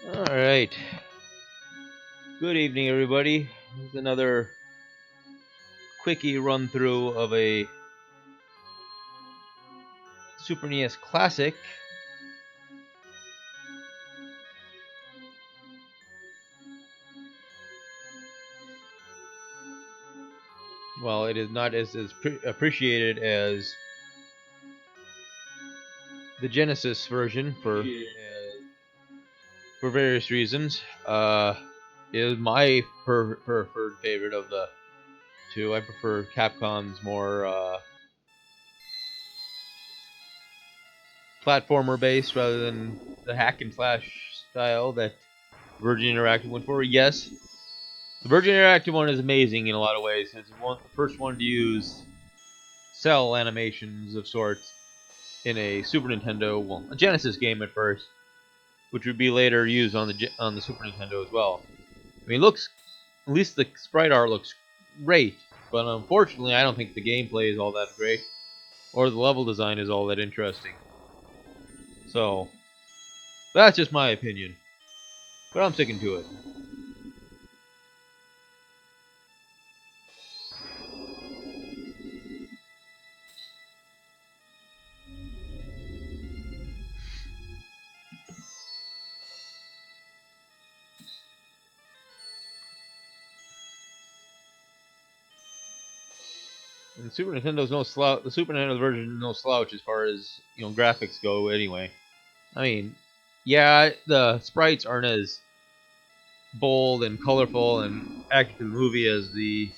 Alright. Good evening, everybody. This is another quickie run through of a Super NES classic. Well, it is not as appreciated as the Genesis version for various reasons. It is my preferred favorite of the two. I prefer Capcom's more platformer based rather than the hack and slash style that Virgin Interactive went for. Yes, the Virgin Interactive one is amazing in a lot of ways. It's the first one to use cell animations of sorts in a Super Nintendo, well, a Genesis game at first, which would be later used on the Super Nintendo as well. I mean, at least the sprite art looks great, but unfortunately, I don't think the gameplay is all that great, or the level design is all that interesting. So, that's just my opinion, but I'm sticking to it. And Super Nintendo's no slouch. The Super Nintendo version is no slouch as far as graphics go. Anyway, I mean, yeah, the sprites aren't as bold and colorful and active in the movie as the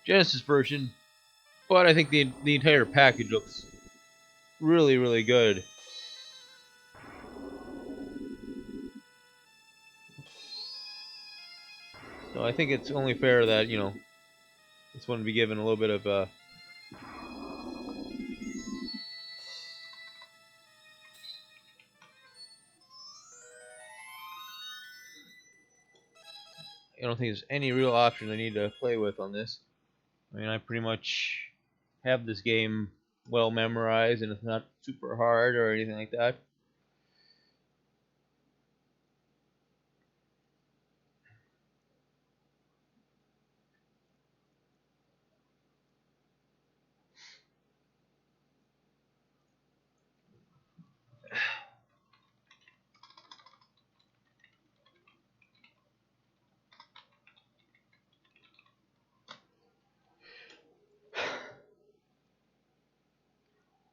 Genesis version, but I think the entire package looks really, really good. So I think it's only fair that this one be given a little bit of I don't think there's any real option I need to play with on this. I mean, I pretty much have this game well memorized, and it's not super hard or anything like that.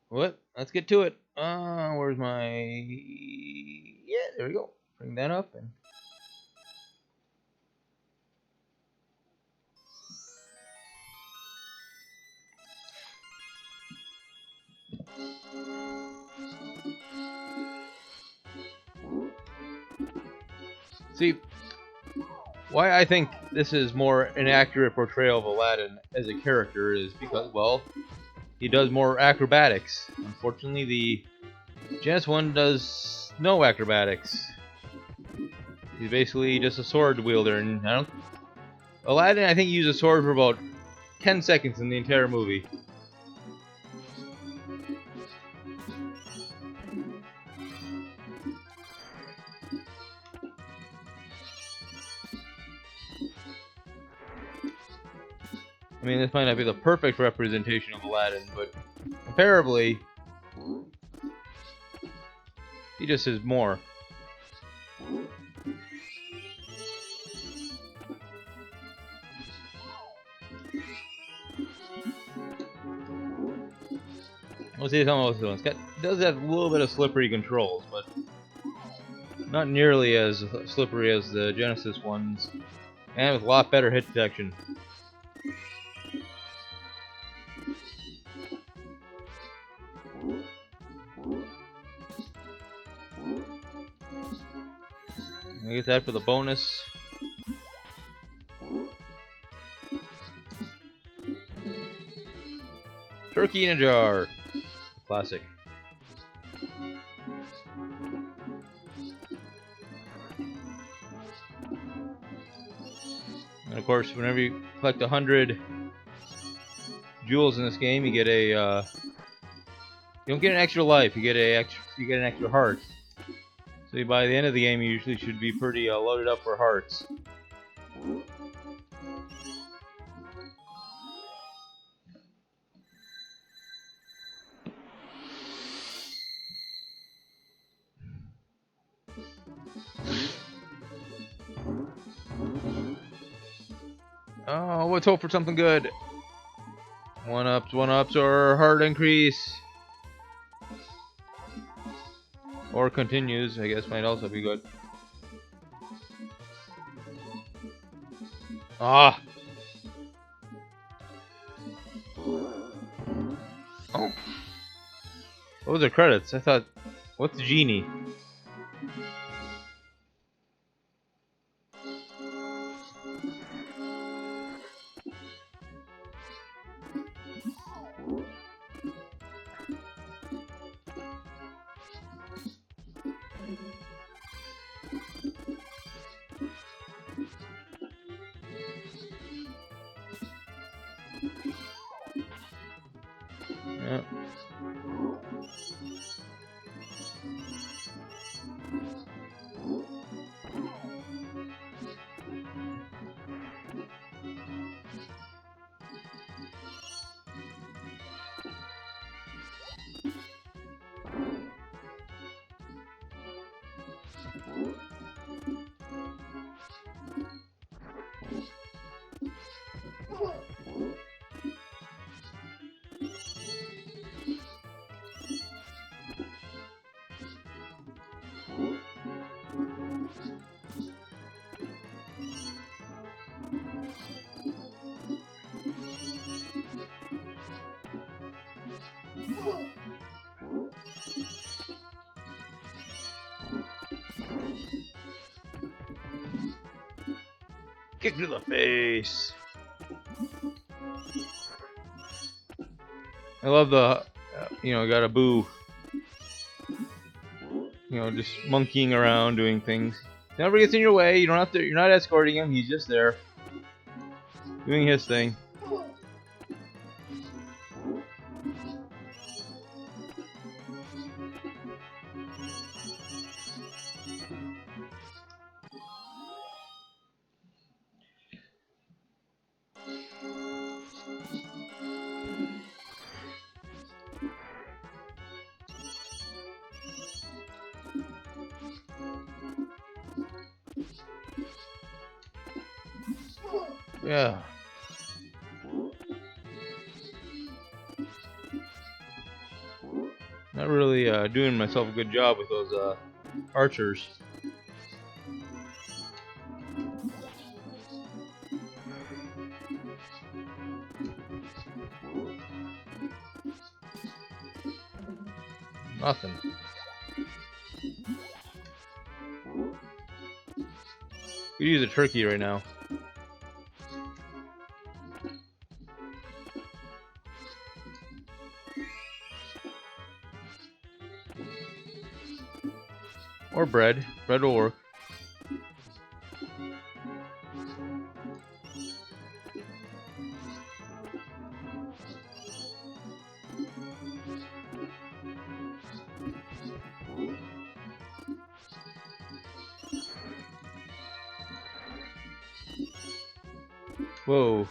What? Let's get to it. Where's my... Yeah, there we go. Bring that up and... See, why I think this is more an accurate portrayal of Aladdin as a character is because, well, he does more acrobatics. Unfortunately, the Genesis one does no acrobatics. He's basically just a sword wielder, and Aladdin, I think, used a sword for about 10 seconds in the entire movie. I mean, this might not be the perfect representation of Aladdin, but comparably, he just is more. Let's see some of those. It does have a little bit of slippery controls, but not nearly as slippery as the Genesis ones, and with a lot better hit detection. I get that for the bonus. Turkey in a jar. Classic. And of course, whenever you collect 100 jewels in this game, you get a You don't get an extra life. You get an extra heart. So by the end of the game, you usually should be pretty loaded up for hearts. Oh, let's hope for something good. 1-ups, or heart increase. Or continues, I guess, might also be good. Ah! Oh. Those are credits. I thought, what's the genie? Yeah. Kick to the face. I love the, got a boo. Just monkeying around, doing things. Never gets in your way. You don't have to. You're not escorting him. He's just there, doing his thing. Yeah. Not really doing myself a good job with those archers. Nothing. Could use a turkey right now. Or bread. Bread will work. Whoa.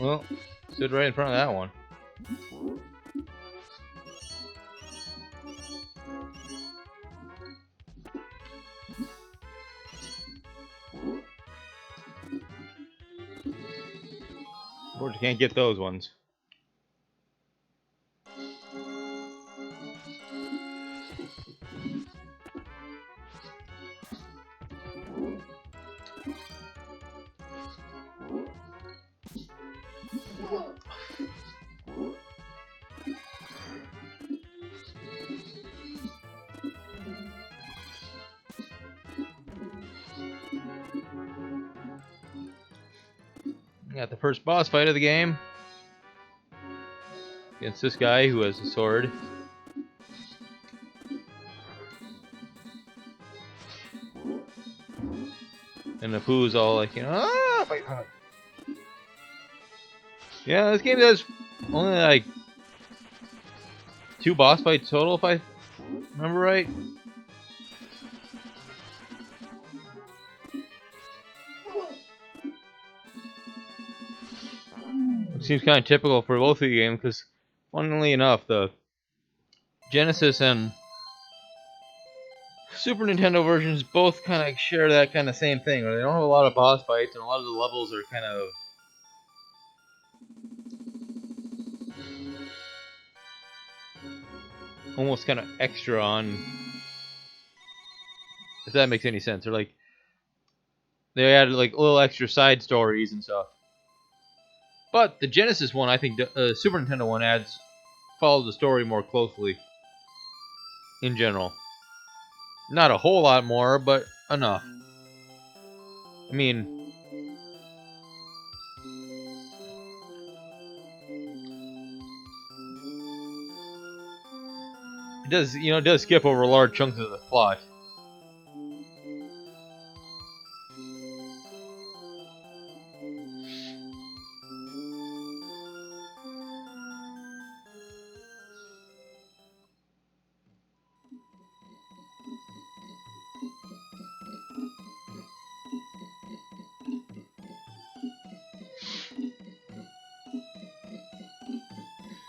Well, stood right in front of that one. Of course, you can't get those ones. Got the first boss fight of the game against this guy who has a sword. And the Pooh's all like, you know, ah, fight. Yeah, this game does only like 2 boss fights total, if I remember right. It seems kind of typical for both of the games, because, funnily enough, the Genesis and Super Nintendo versions both kind of share that kind of same thing, where they don't have a lot of boss fights, and a lot of the levels are kind of almost kind of extra on, if that makes any sense. They're like, they added like little extra side stories and stuff. But the Genesis one, I think the Super Nintendo one follows the story more closely in general. Not a whole lot more, but enough. I mean, it does skip over large chunks of the plot.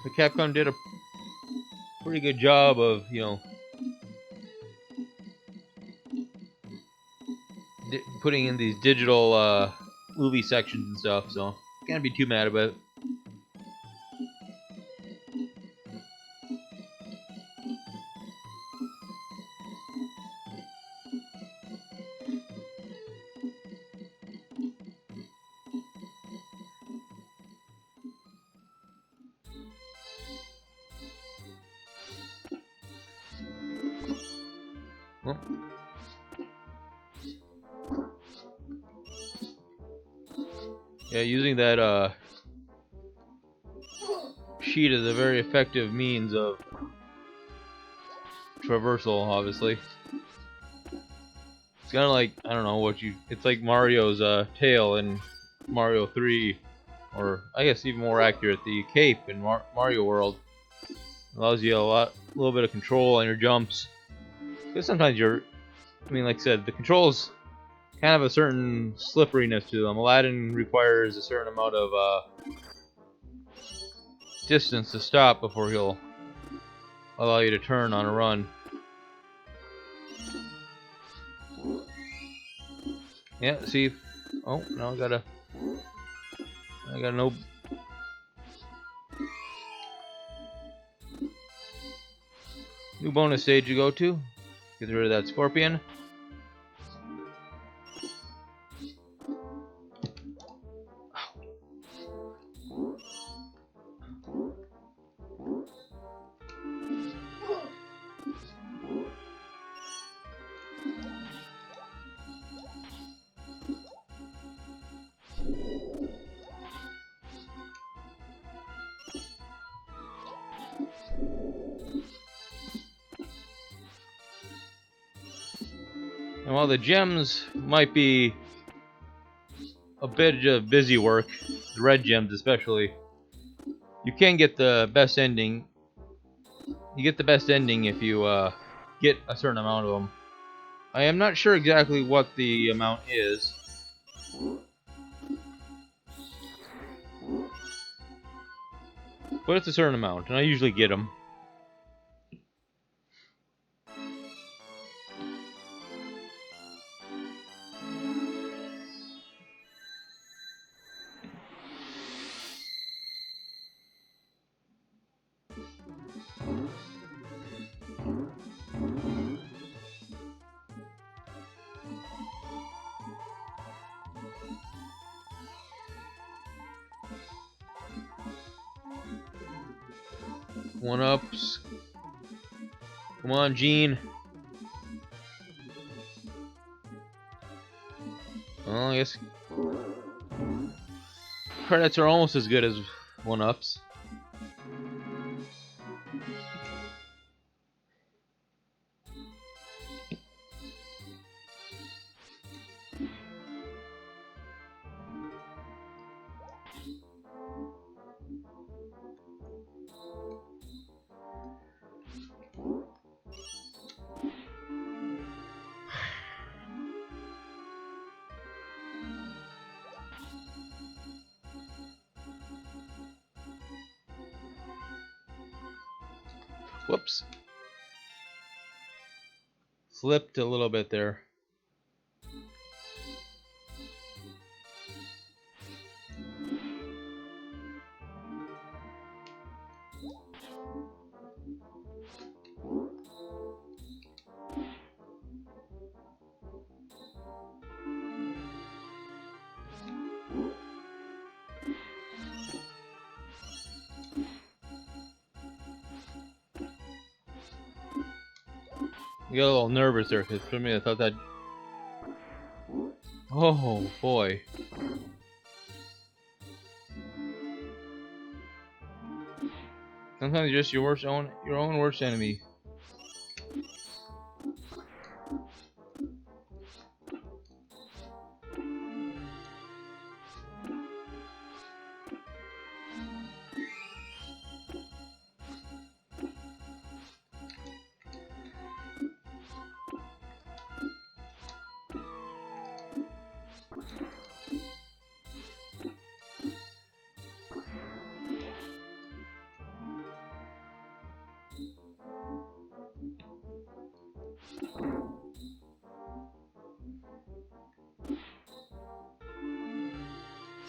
But Capcom did a pretty good job of, putting in these digital movie sections and stuff, so can't be too mad about it. Well, yeah, using that sheet is a very effective means of traversal, obviously. It's kind of like, I don't know it's like Mario's tail in Mario 3, or I guess even more accurate, the cape in Mario World. Allows you a little bit of control on your jumps. Because sometimes like I said, the controls kind of have a certain slipperiness to them. Aladdin requires a certain amount of distance to stop before he'll allow you to turn on a run. Yeah, see. Oh, now I got no. New bonus stage to go to. Get rid of that scorpion. And while the gems might be a bit of busy work, the red gems especially, you can get the best ending. You get the best ending if you get a certain amount of them. I am not sure exactly what the amount is. But it's a certain amount, and I usually get them. One-ups. Come on, Gene. Oh, I guess. credits are almost as good as 1-ups. Whoops. Slipped a little bit there. I got a little nervous there because for me I thought that. Oh boy. Sometimes you're just your own worst enemy.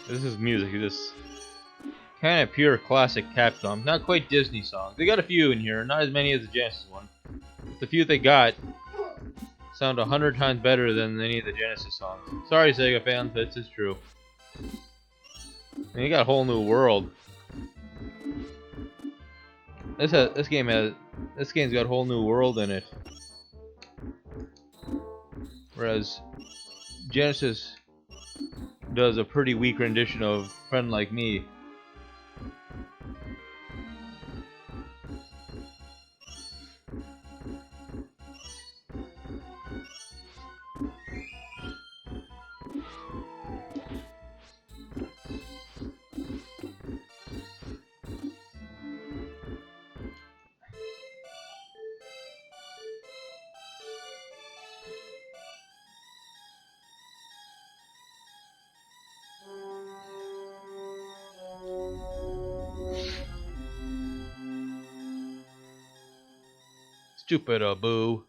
This is music. This kind of pure classic Capcom. Not quite Disney songs. They got a few in here, not as many as the Genesis one. But the few they got sound 100 times better than any of the Genesis songs. Sorry, Sega fans, this is true. And you got a whole new world. This game's got a whole new world in it. Whereas Genesis does a pretty weak rendition of Friend Like Me. Stupid boo.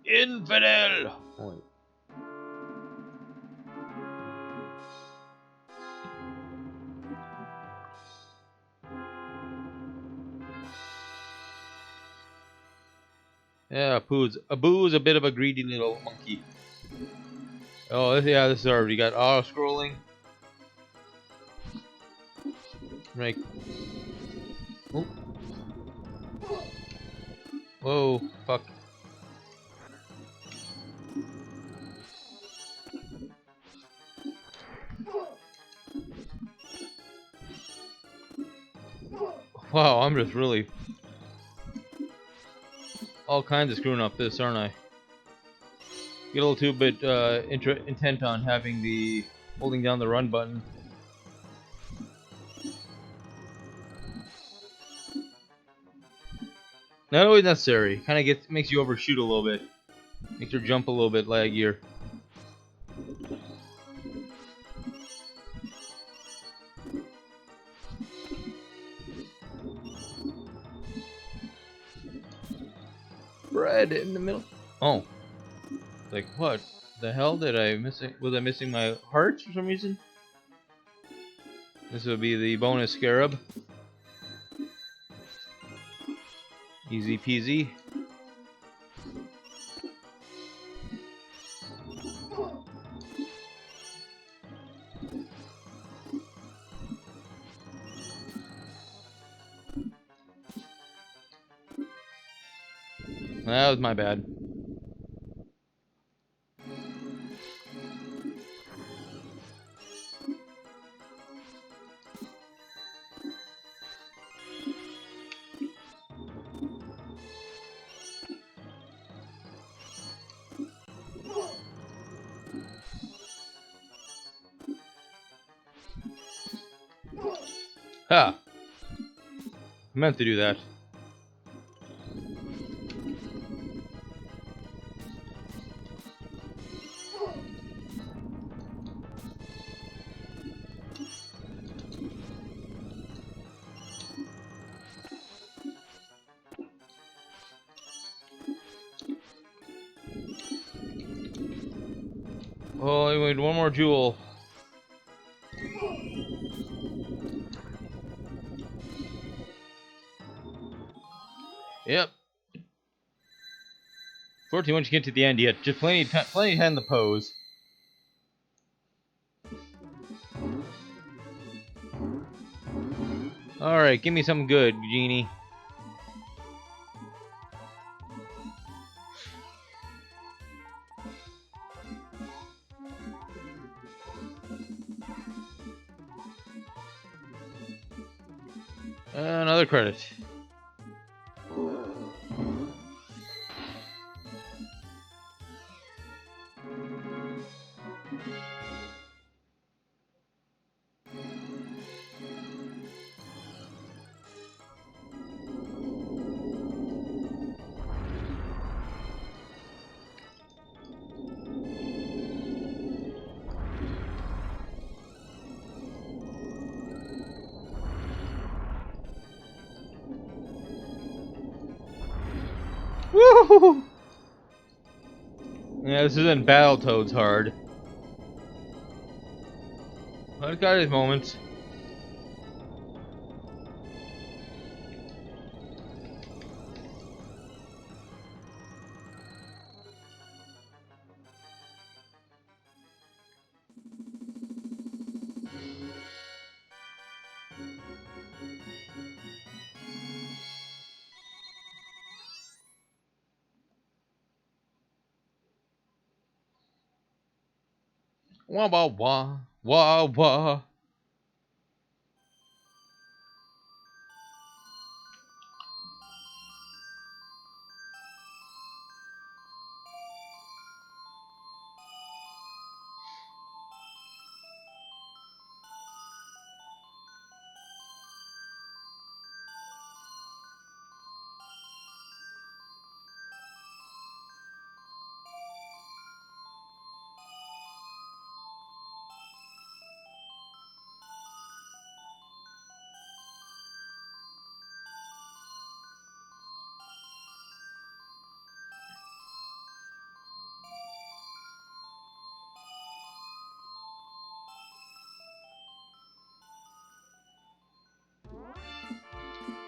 Infidel! Oh. Yeah, Abu's a bit of a greedy little monkey. Oh, yeah, this is already got auto scrolling. Right. Oh. Whoa, fuck. Wow, I'm just really all kinds of screwing up this, aren't I? Get a little too bit intent on having the holding down the run button. Not always necessary. Kind of makes you overshoot a little bit. Makes your jump a little bit laggier. Bread in the middle. Oh. Like what? The hell did I miss it? Was I missing my hearts for some reason? This would be the bonus scarab. Easy peasy. That was my bad. Ha! I meant to do that. Oh, I need one more jewel. Yep. Fortunately, once you get to the end, you get just plenty of time to pose. Alright, give me something good, Genie. Another credit. Woo! Yeah, this isn't Battletoads hard. But it's got its moments. Wah wah wah. Wah wah.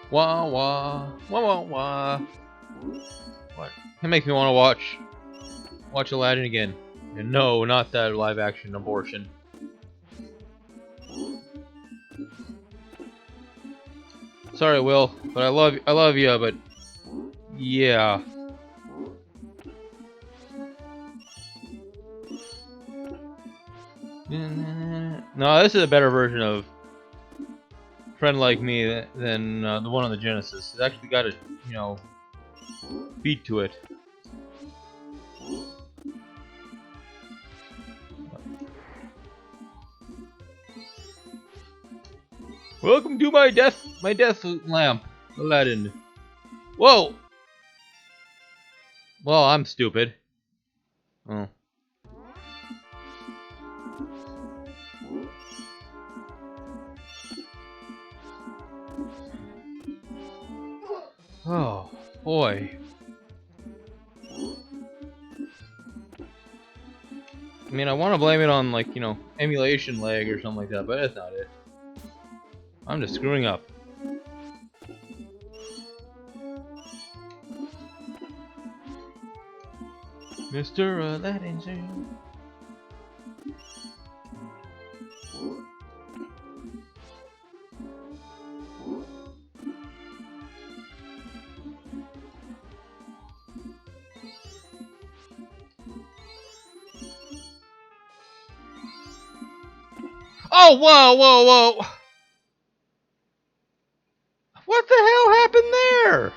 Wah wah. Wah wah wah. What? It makes me want to watch Aladdin again. And no, not that live action abortion. Sorry, Will, but I love you, but yeah. No, this is a better version of Friend Like Me than the one on the Genesis. It's actually got a, beat to it. Welcome to my death lamp, Aladdin. Whoa! Well, I'm stupid. Oh. Oh, boy. I mean, I want to blame it on, like, emulation lag or something like that, but that's not it. I'm just screwing up. Mr. Aladdin. Oh, whoa, whoa, whoa. What the hell happened there?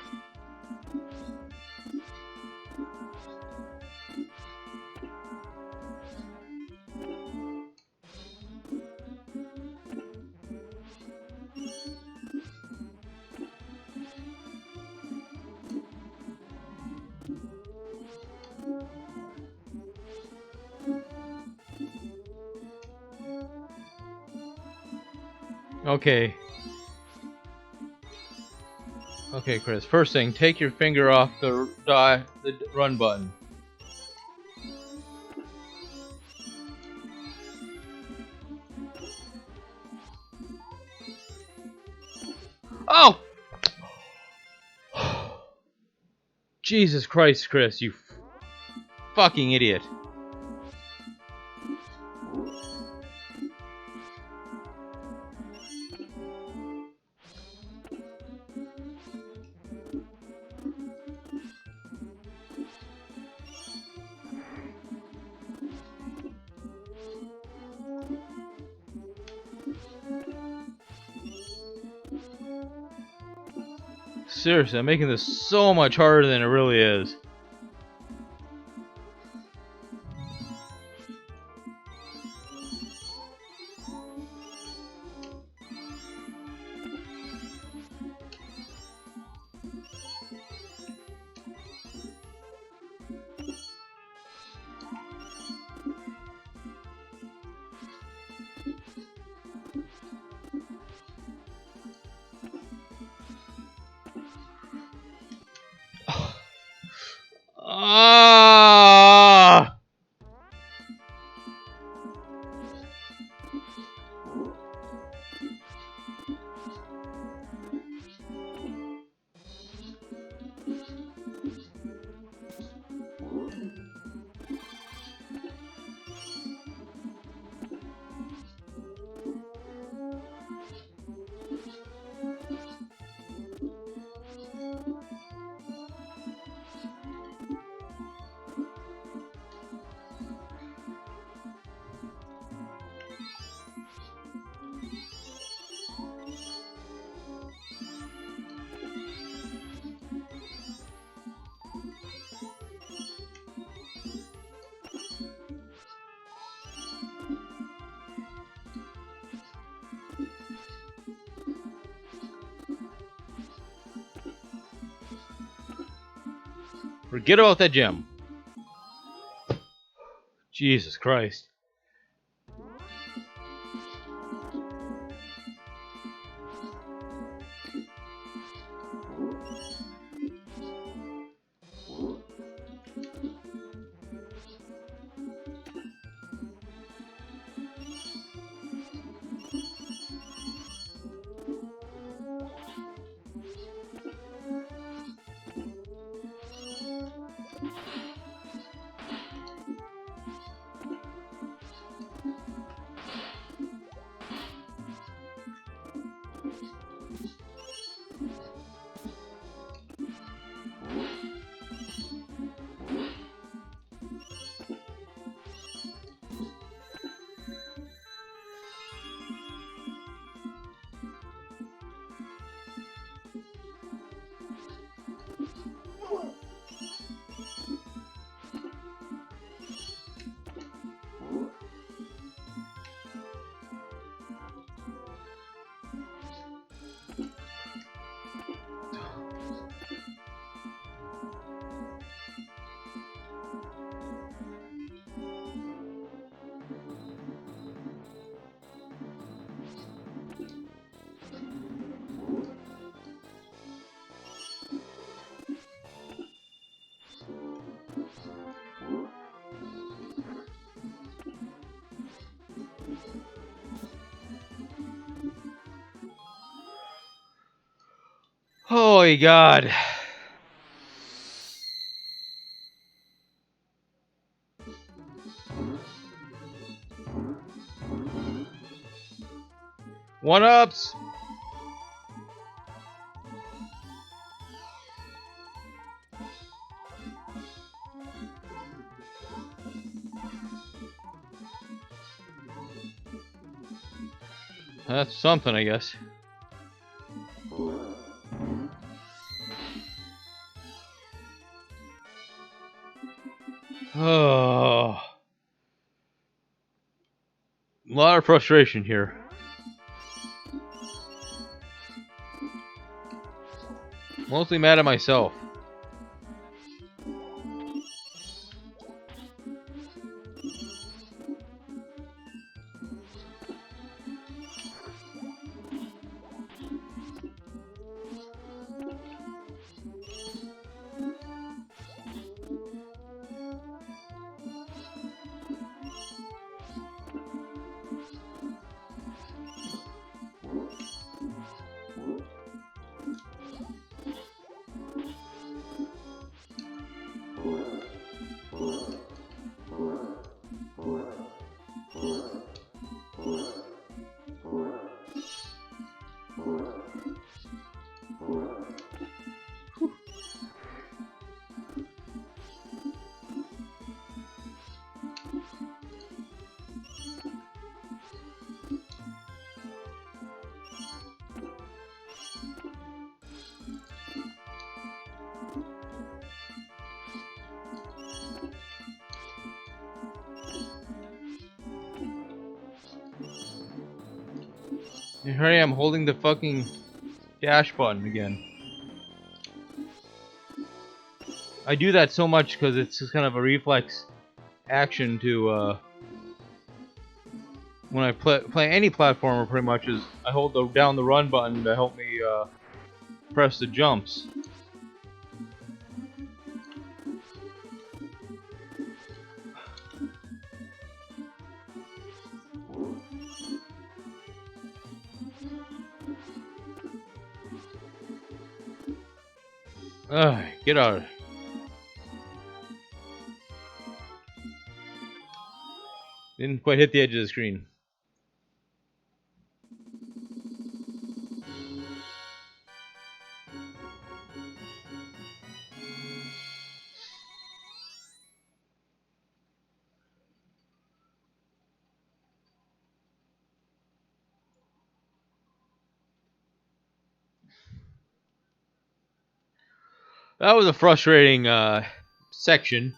Okay. Okay, Chris. First thing, take your finger off the run button. Oh! Jesus Christ, Chris, you fucking idiot. Seriously, I'm making this so much harder than it really is. Ah! Forget about that gem. Jesus Christ. Holy God. One-ups. That's something, I guess. Oh, a lot of frustration here. Mostly mad at myself. Here I am holding the fucking dash button again. I do that so much because it's just kind of a reflex action to, when I play any platformer pretty much, is I hold down the run button to help me, press the jumps. Ugh, get out of it. Didn't quite hit the edge of the screen. That was a frustrating section.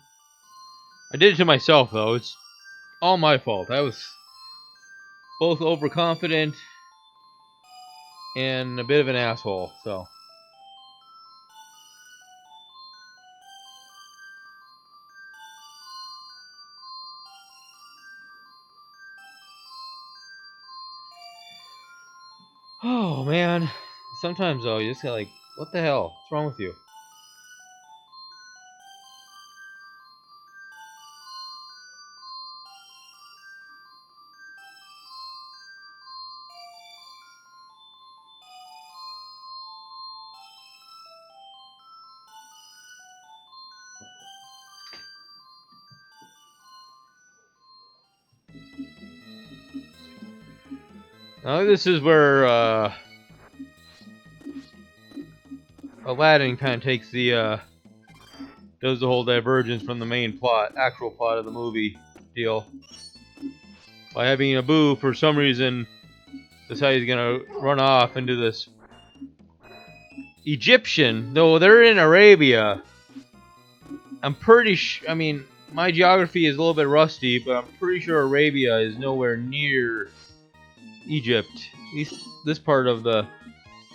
I did it to myself though. It's all my fault. I was both overconfident and a bit of an asshole, so. Oh man. Sometimes though, you just get like, what the hell? What's wrong with you? Now this is where Aladdin kind of takes the does the whole divergence from the main plot, actual plot of the movie deal. By having Abu, for some reason, decide he's gonna run off into this Egyptian, though they're in Arabia. I'm pretty sure, I mean, my geography is a little bit rusty, but I'm pretty sure Arabia is nowhere near Egypt. At least this part of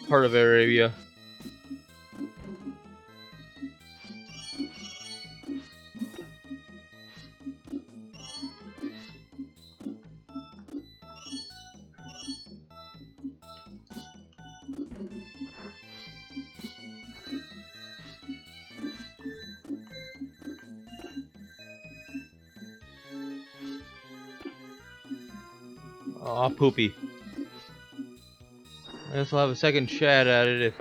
Arabia. Aw, poopy. I guess I'll have a second shot at it if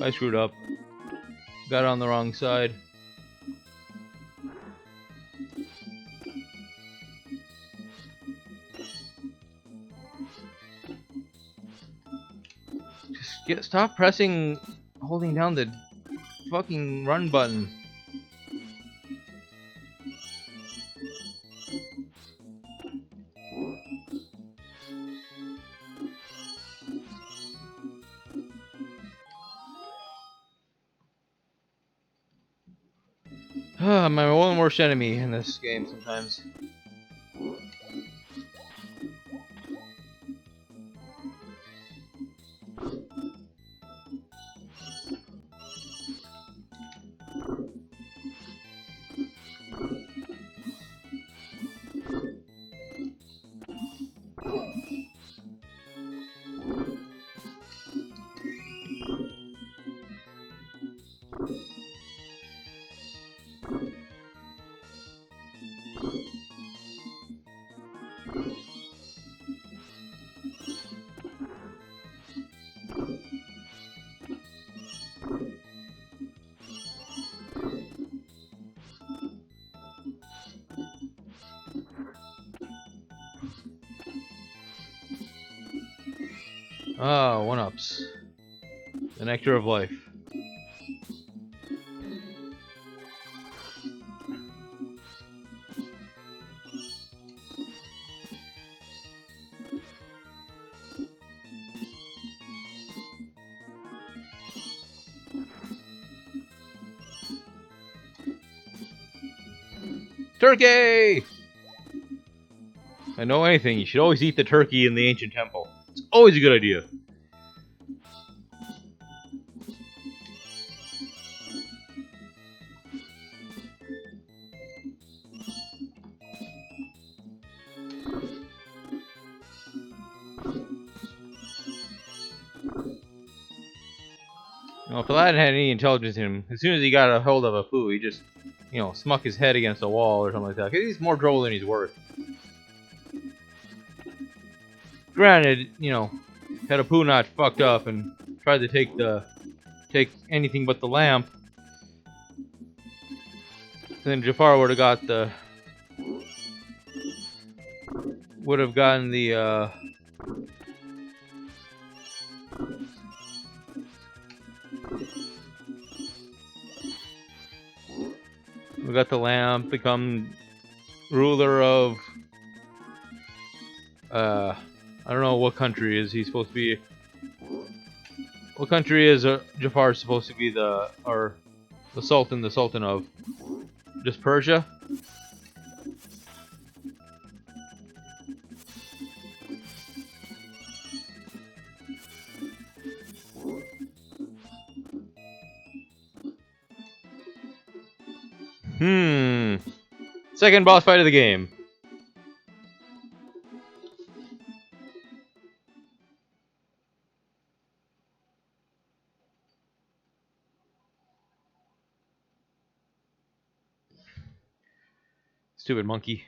I screwed up. Got on the wrong side. Just stop holding down the fucking run button. My one worst enemy in this game sometimes. Ah, one-ups. The nectar of life. Turkey! I know anything, you should always eat the turkey in the ancient temple. It's always a good idea. If Aladdin had any intelligence in him, as soon as he got a hold of a foo, he just, smuck his head against a wall or something like that. 'Cause he's more droll than he's worth. Granted, had a poo not fucked up and tried to take anything but the lamp, then Jafar would have gotten the we got the lamp, become ruler of I don't know what country is he supposed to be. What country is Jafar supposed to be the Sultan of? Just Persia? Second boss fight of the game. Stupid monkey.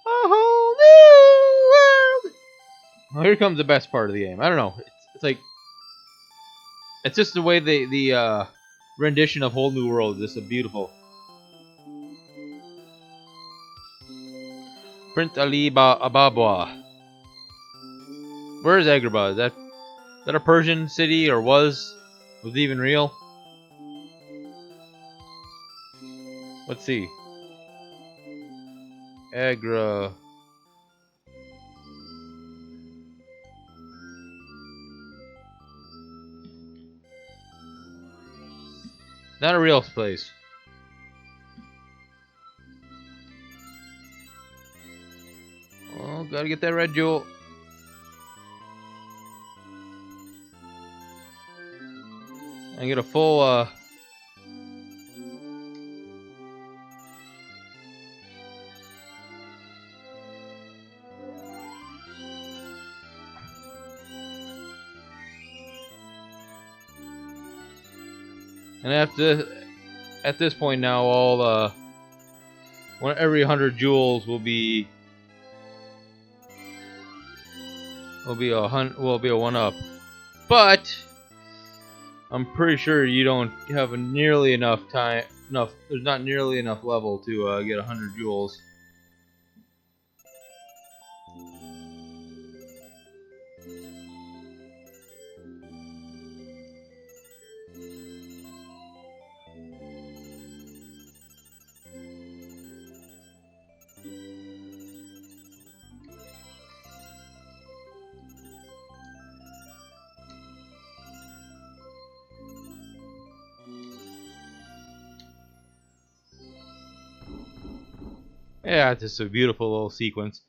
A whole new world. Well, here comes the best part of the game. I don't know. It's like it's just the way the rendition of Whole New World is just beautiful. Prince Ali Ababwa. Where is Agrabah? Is that a Persian city or was it even real? Let's see. Agra. Not a real place. Oh, gotta get that red jewel. I get a full and at this point now, all every 100 jewels will be a one up, but I'm pretty sure you don't have nearly enough time. There's not nearly enough level to get 100 jewels. Yeah, it's just a beautiful little sequence.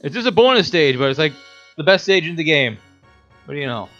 It's just a bonus stage, but it's like the best stage in the game. What do you know?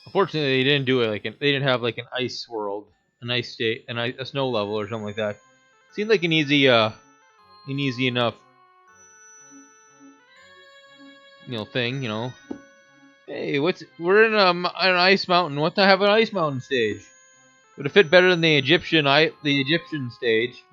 Unfortunately, they didn't do it they didn't have like an ice world, an ice state, a snow level or something like that. Seemed like an easy enough, thing. Hey, we're in an ice mountain. What the have an ice mountain stage? Would have fit better than the Egyptian stage.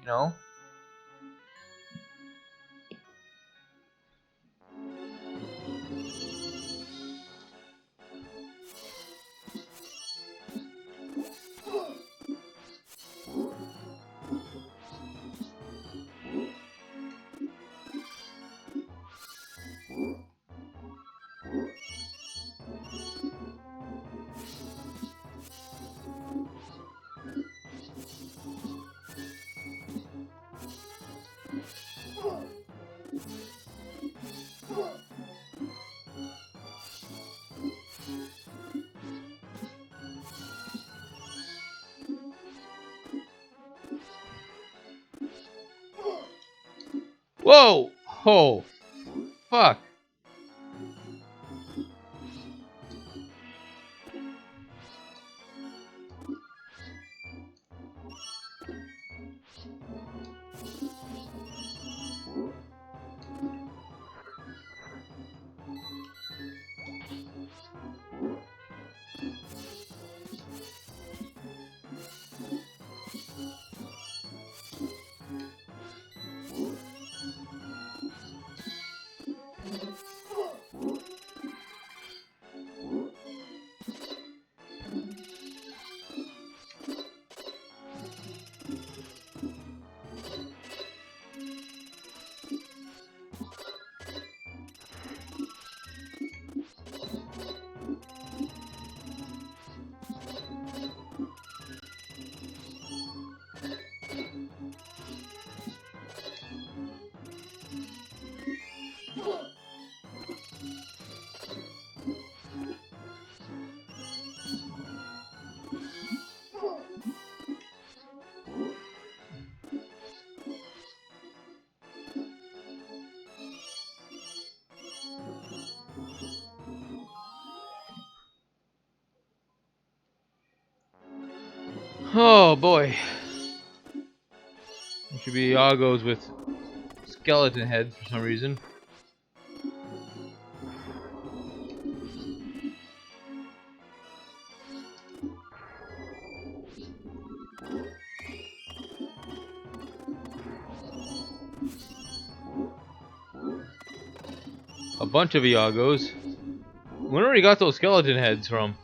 Whoa! Oh, fuck! Oh boy! There should be Yagos with skeleton heads for some reason. A bunch of Iagos. Wonder where he got those skeleton heads from.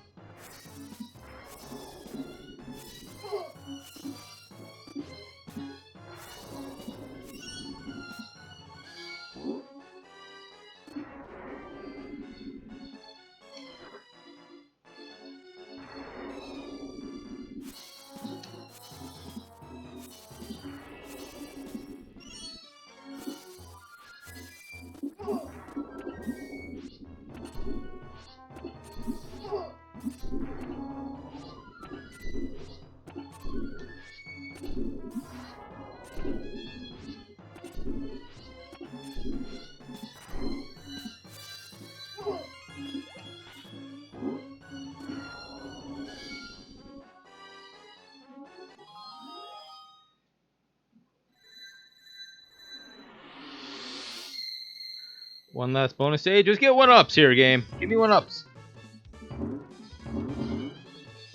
One last bonus stage. Just get 1-ups here, game. Give me 1-ups.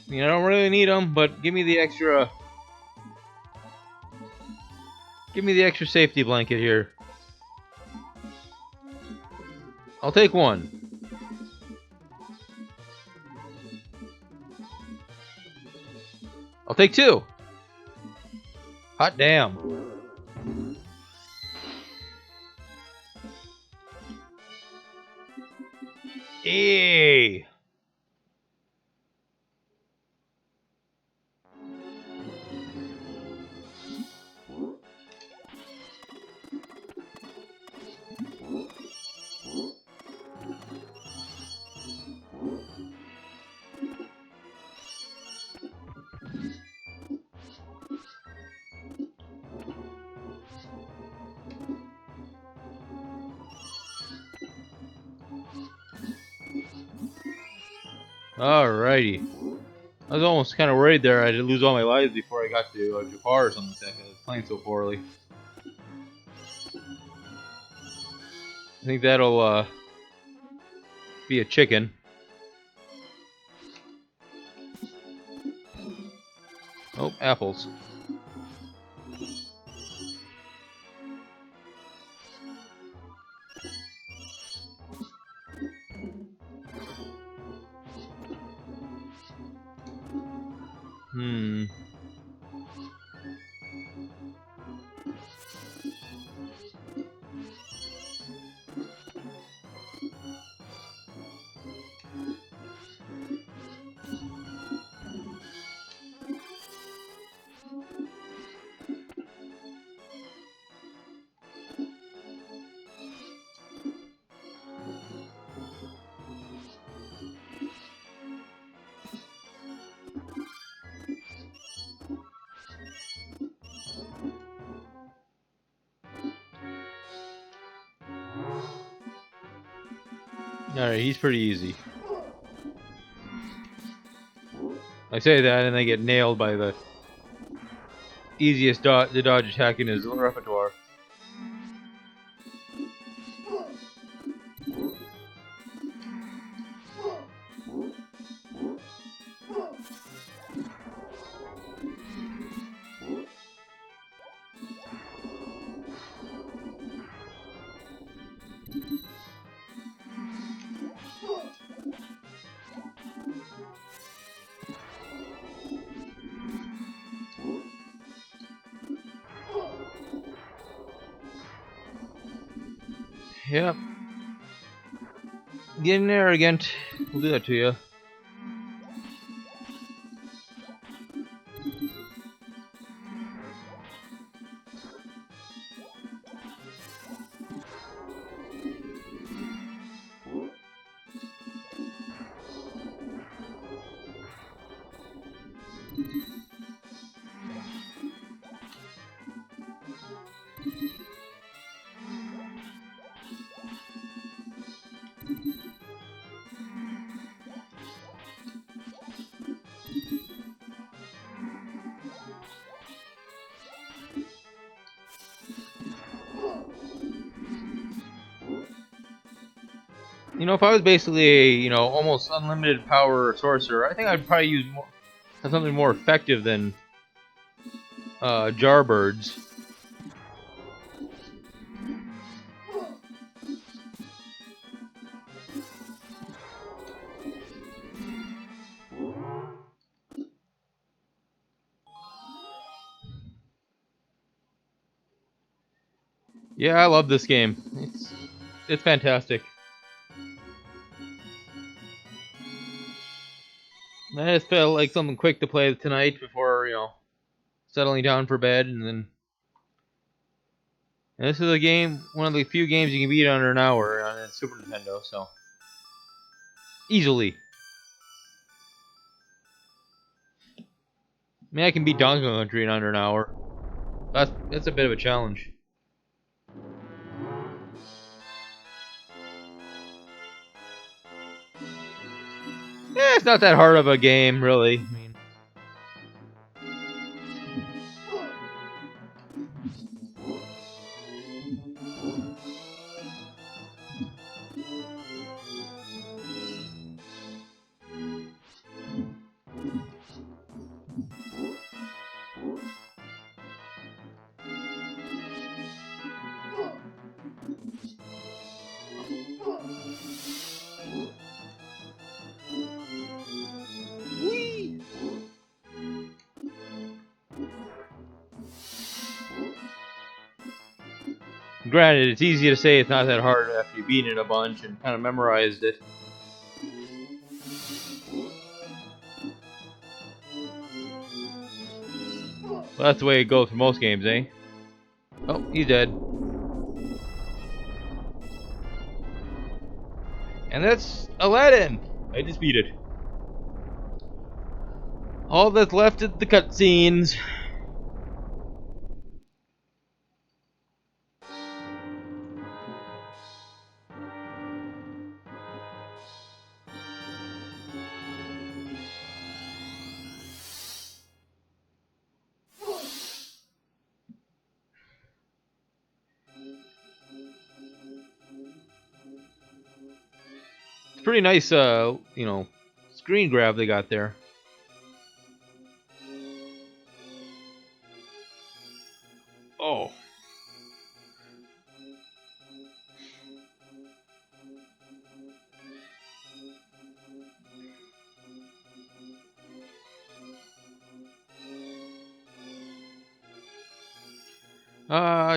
I don't really need them, but give me the extra. Give me the extra safety blanket here. I'll take 1. I'll take 2. Hot damn. Hey. Alrighty. I was almost kind of worried there I'd lose all my lives before I got to Jafar or something like that. I was playing so poorly. I think that'll be a chicken. Oh, apples. Alright, he's pretty easy. I say that and I get nailed by the easiest the dodge attack in his repertoire. Yep. Getting arrogant. We'll do that to you. If I was basically a, almost unlimited power sorcerer, I think I'd probably use something more effective than Jarbirds. Yeah, I love this game. It's fantastic. I just felt like something quick to play tonight before, settling down for bed, and this is a game, one of the few games you can beat under an hour on a Super Nintendo, so easily. I mean, I can beat Donkey Kong Country in under an hour. That's a bit of a challenge. Yeah, it's not that hard of a game, really. I mean, Granted, it's easy to say it's not that hard after you beat it a bunch and kind of memorized it. Well, that's the way it goes for most games, eh? Oh, he's dead. And that's Aladdin! I just beat it. All that's left is the cutscenes. It's pretty nice, screen grab they got there. Oh.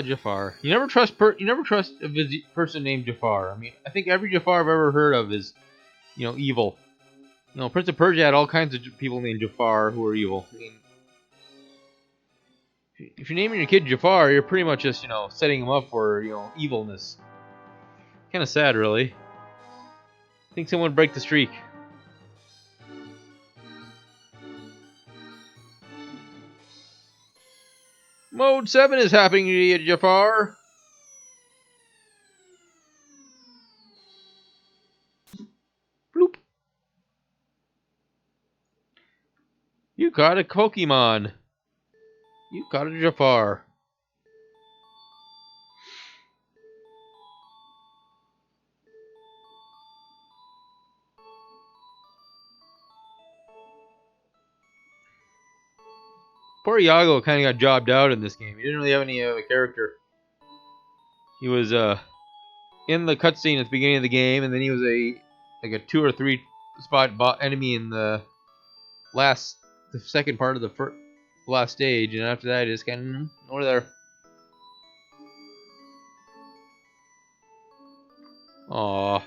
Jafar. You never trust a person named Jafar. I mean, I think every Jafar I've ever heard of is, evil. Prince of Persia had all kinds of people named Jafar who were evil. I mean, if you're naming your kid Jafar, you're pretty much just, setting him up for, evilness. Kind of sad, really. I think someone would break the streak. Mode 7 is happening to you, Jafar. Bloop. You caught a Pokemon. You caught a Jafar. Poor Iago kind of got jobbed out in this game. He didn't really have any of a character. He was in the cutscene at the beginning of the game, and then he was a 2 or 3 spot enemy in the second part of the last stage, and after that, he just kind of over there. Aww.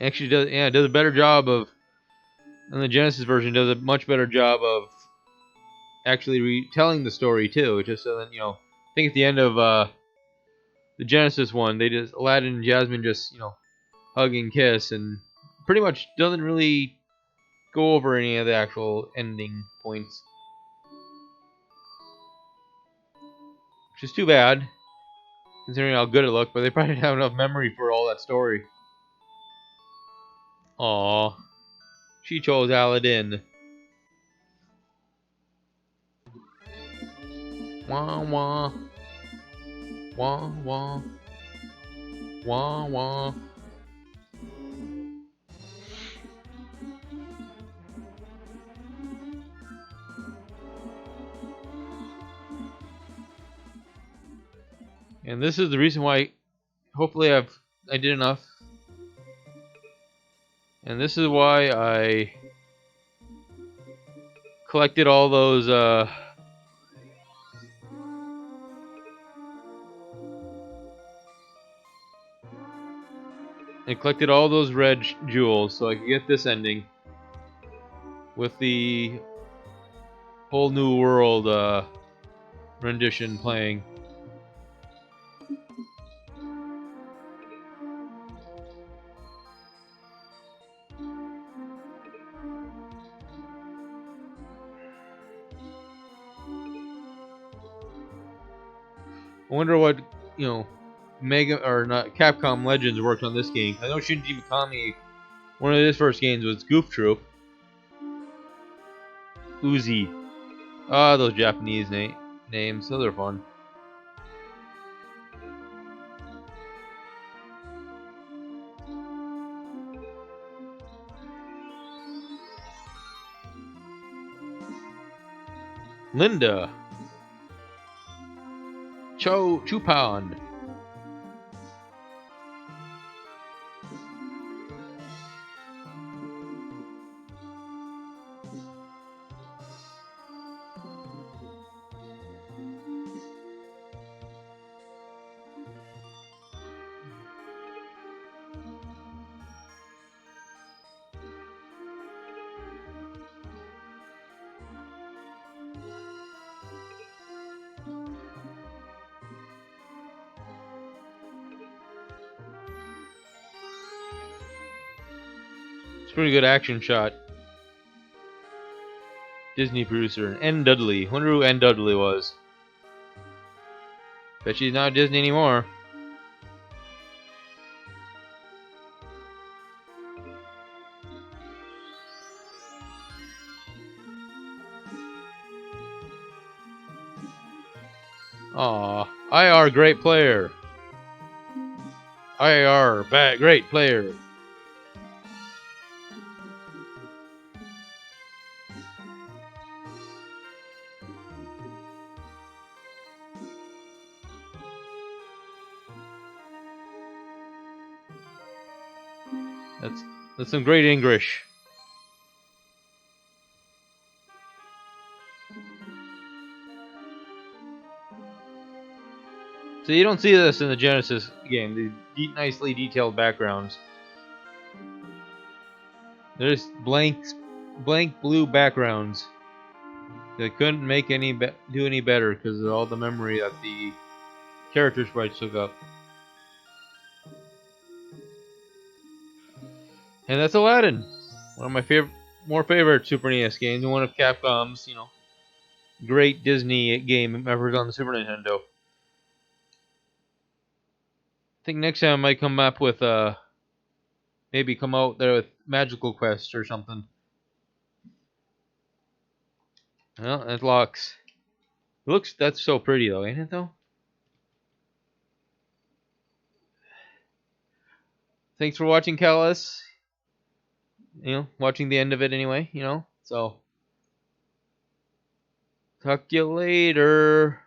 Actually, does a better job of, and the Genesis version does a much better job of actually retelling the story too. Just so that I think at the end of the Genesis one, Aladdin and Jasmine just hug and kiss, and pretty much doesn't really go over any of the actual ending points, which is too bad considering how good it looked. But they probably didn't have enough memory for all that story. Aww, she chose Aladdin. Wah wah. Wah wah. Wah wah. And this is the reason why hopefully I did enough. And this is why I collected all those red jewels so I could get this ending with the whole new world rendition playing. I wonder what Mega or not Capcom Legends worked on this game. I know Shinji Mikami, one of his first games was Goof Troop. Uzi. Ah, those Japanese names. Those are fun. Linda. Chupan. It's a pretty good action shot. Disney producer. N. Dudley. Wonder who N. Dudley was. Bet she's not Disney anymore. Aw. IR, great player. IR, great player. That's some great English. So you don't see this in the Genesis game. The nicely detailed backgrounds. There's blank blue backgrounds. They couldn't make do any better because of all the memory that the character sprites took up. And that's Aladdin, one of my more favorite Super NES games, and one of Capcom's, great Disney game ever on the Super Nintendo. I think next time I might come up with maybe come out there with Magical Quest or something. Well, it locks. That's so pretty though, ain't it though? Thanks for watching, Callis. Watching the end of it anyway, So talk to you later.